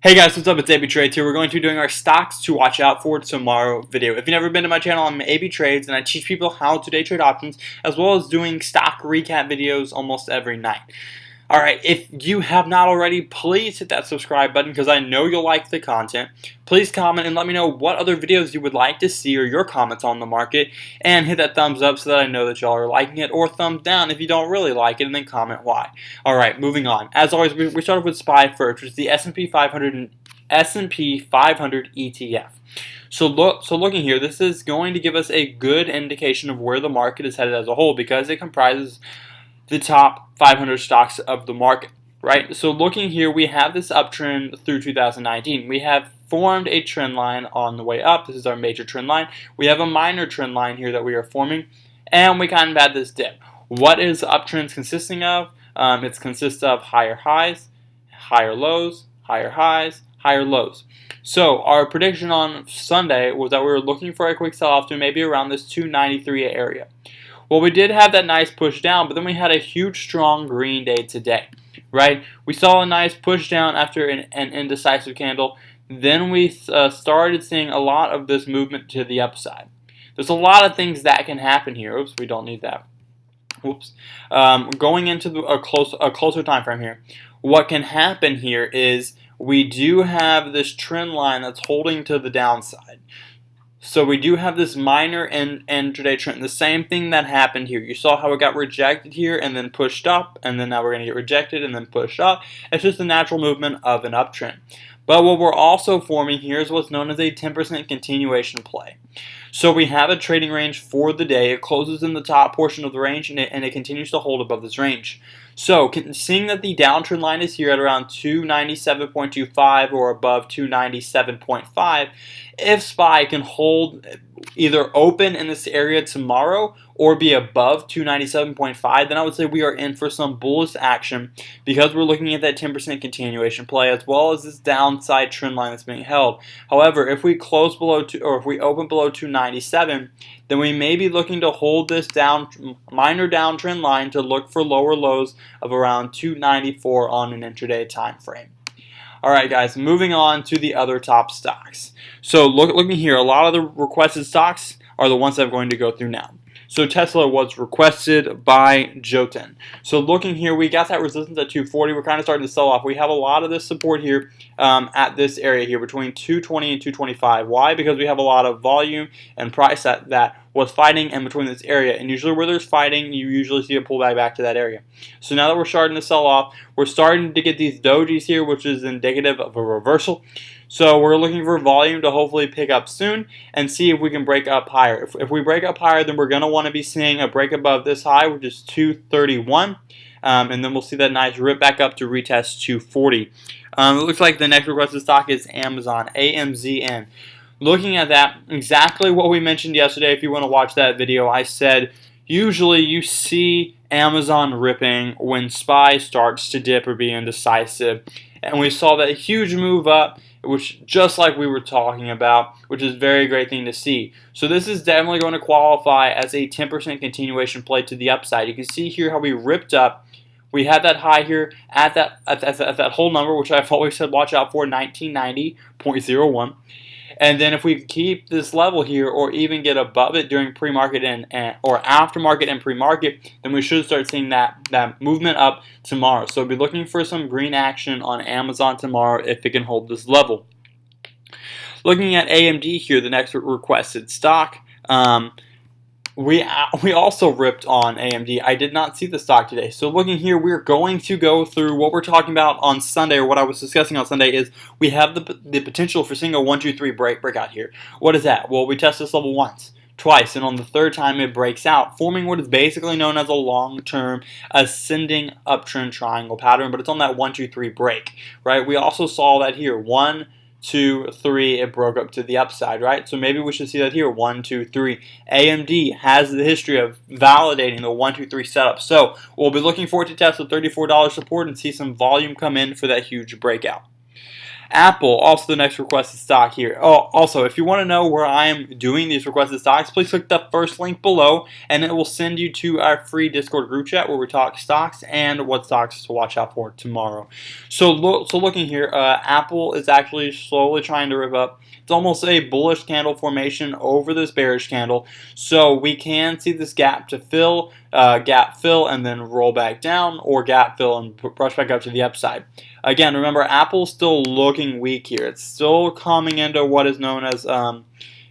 Hey guys, what's up? It's AB Trades here. We're going to be doing our stocks to watch out for tomorrow video. If you've never been to my channel, I'm AB Trades and I teach people how to day trade options as well as doing stock recap videos almost every night. Alright, if you have not already, please hit that subscribe button because I know you'll like the content. Please comment and let me know what other videos you would like to see or your comments on the market. And hit that thumbs up so that I know that y'all are liking it, or thumbs down if you don't really like it, and then comment why. Alright, moving on. As always, we started with SPY first, which is the S&P 500 ETF. So looking here, this is going to give us a good indication of where the market is headed as a whole because it comprises the top 500 stocks of the market, right? So looking here, we have this uptrend through 2019. We have formed a trend line on the way up. This is our major trend line. We have a minor trend line here that we are forming, and we kind of had this dip. What is the uptrend consisting of? It consists of higher highs, higher lows, higher highs, higher lows. So our prediction on Sunday was that we were looking for a quick sell-off to maybe around this 293 area. Well, we did have that nice push down, but then we had a huge, strong green day today, right? We saw a nice push down after an indecisive candle. Then we started seeing a lot of this movement to the upside. There's a lot of things that can happen here. Oops, we don't need that. Whoops. Going into a closer time frame here, what can happen here is we do have this trend line that's holding to the downside. So we do have this minor intraday trend. The same thing that happened here. You saw how it got rejected here and then pushed up, and then now we're going to get rejected and then pushed up. It's just the natural movement of an uptrend. But what we're also forming here is what's known as a 10% continuation play. So we have a trading range for the day. It closes in the top portion of the range, and it continues to hold above this range. So seeing that the downtrend line is here at around 297.25 or above 297.5, if SPY can hold either open in this area tomorrow or be above 297.5, then I would say we are in for some bullish action because we're looking at that 10% continuation play as well as this downside trend line that's being held. However, if we close below or if we open below 297, then we may be looking to hold this minor downtrend line to look for lower lows of around 294 on an intraday time frame. Alright guys, moving on to the other top stocks. So looking here, a lot of the requested stocks are the ones that I'm going to go through now. So Tesla was requested by Jotun. So looking here, we got that resistance at 240. We're kind of starting to sell off. We have a lot of this support here at this area here between 220 and 225. Why? Because we have a lot of volume and price that was fighting in between this area. And usually where there's fighting, you usually see a pullback back to that area. So now that we're starting to sell off, we're starting to get these dojis here, which is indicative of a reversal. So we're looking for volume to hopefully pick up soon and see if we can break up higher. If we break up higher, then we're going to want to be seeing a break above this high, which is 231. And then we'll see that nice rip back up to retest 240. It looks like the next requested stock is Amazon, AMZN. Looking at that, exactly what we mentioned yesterday. If you want to watch that video, I said usually you see Amazon ripping when SPY starts to dip or be indecisive. And we saw that huge move up, which just like we were talking about, which is a very great thing to see. So this is definitely going to qualify as a 10% continuation play to the upside. You can see here how we ripped up. We had that high here at that whole number, which I've always said watch out for, 1990.01. And then if we keep this level here or even get above it during pre-market or after-market and pre-market, then we should start seeing that movement up tomorrow. So we'll be looking for some green action on Amazon tomorrow if it can hold this level. Looking at AMD here, the next requested stock. We also ripped on AMD. I did not see the stock today. So looking here, we're going to go through what we're talking about on Sunday, or what I was discussing on Sunday is we have the potential for seeing a 1, 2, 3 breakout here. What is that? Well, we test this level once, twice, and on the third time it breaks out, forming what is basically known as a long-term ascending uptrend triangle pattern, but it's on that 1, 2, 3 break, right? We also saw that here, 1, 2, 3, it broke up to the upside, right? So maybe we should see that here, 1, 2, 3. AMD has the history of validating the 1, 2, 3 setup. So we'll be looking forward to test the $34 support and see some volume come in for that huge breakout. Apple, also the next requested stock here. Oh, also, if you want to know where I am doing these requested stocks, please click the first link below, and it will send you to our free Discord group chat where we talk stocks and what stocks to watch out for tomorrow. So looking here, Apple is actually slowly trying to rip up. It's almost a bullish candle formation over this bearish candle. So we can see this gap to fill, and then roll back down, or gap fill and brush back up to the upside. Again, remember, Apple's still looking weak here. It's still coming into what is known as,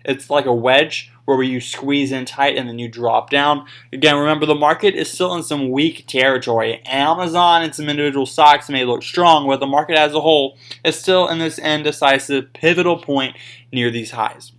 it's like a wedge where you squeeze in tight and then you drop down. Again, remember, the market is still in some weak territory. Amazon and some individual stocks may look strong, but the market as a whole is still in this indecisive pivotal point near these highs.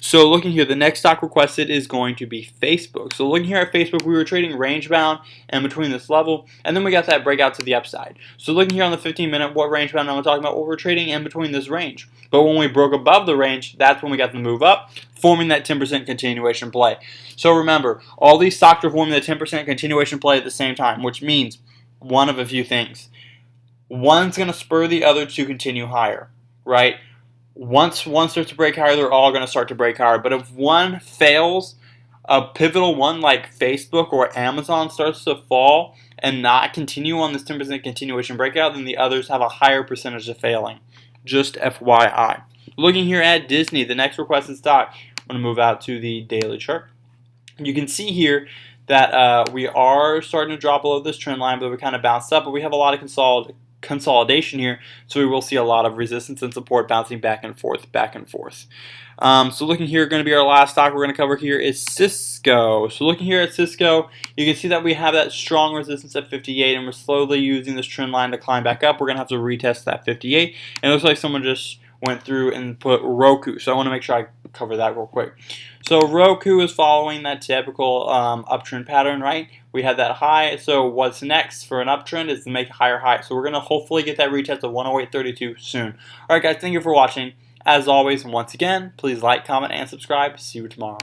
So looking here, the next stock requested is going to be Facebook. So looking here at Facebook, we were trading range bound and between this level, and then we got that breakout to the upside. So looking here on the 15-minute, what range bound I'm talking about? Well, we're trading in between this range. But when we broke above the range, that's when we got the move up, forming that 10% continuation play. So remember, all these stocks are forming the 10% continuation play at the same time, which means one of a few things. One's going to spur the other to continue higher, right? Once one starts to break higher, they're all going to start to break higher. But if one fails, a pivotal one like Facebook or Amazon starts to fall and not continue on this 10% continuation breakout, then the others have a higher percentage of failing. Just FYI. Looking here at Disney, the next requested stock, I'm going to move out to the daily chart. You can see here that we are starting to drop below this trend line, but we kind of bounced up, but we have a lot of consolidation here, so we will see a lot of resistance and support bouncing back and forth. So looking here, going to be our last stock we're going to cover here is Cisco. So looking here at Cisco, you can see that we have that strong resistance at 58, and we're slowly using this trend line to climb back up. We're going to have to retest that 58, and it looks like someone just went through and put Roku, so I want to make sure I cover that real quick. So Roku is following that typical uptrend pattern, right? We had that high, so what's next for an uptrend is to make a higher high. So we're going to hopefully get that retest of 108.32 soon. Alright guys, thank you for watching. As always, once again, please like, comment, and subscribe. See you tomorrow.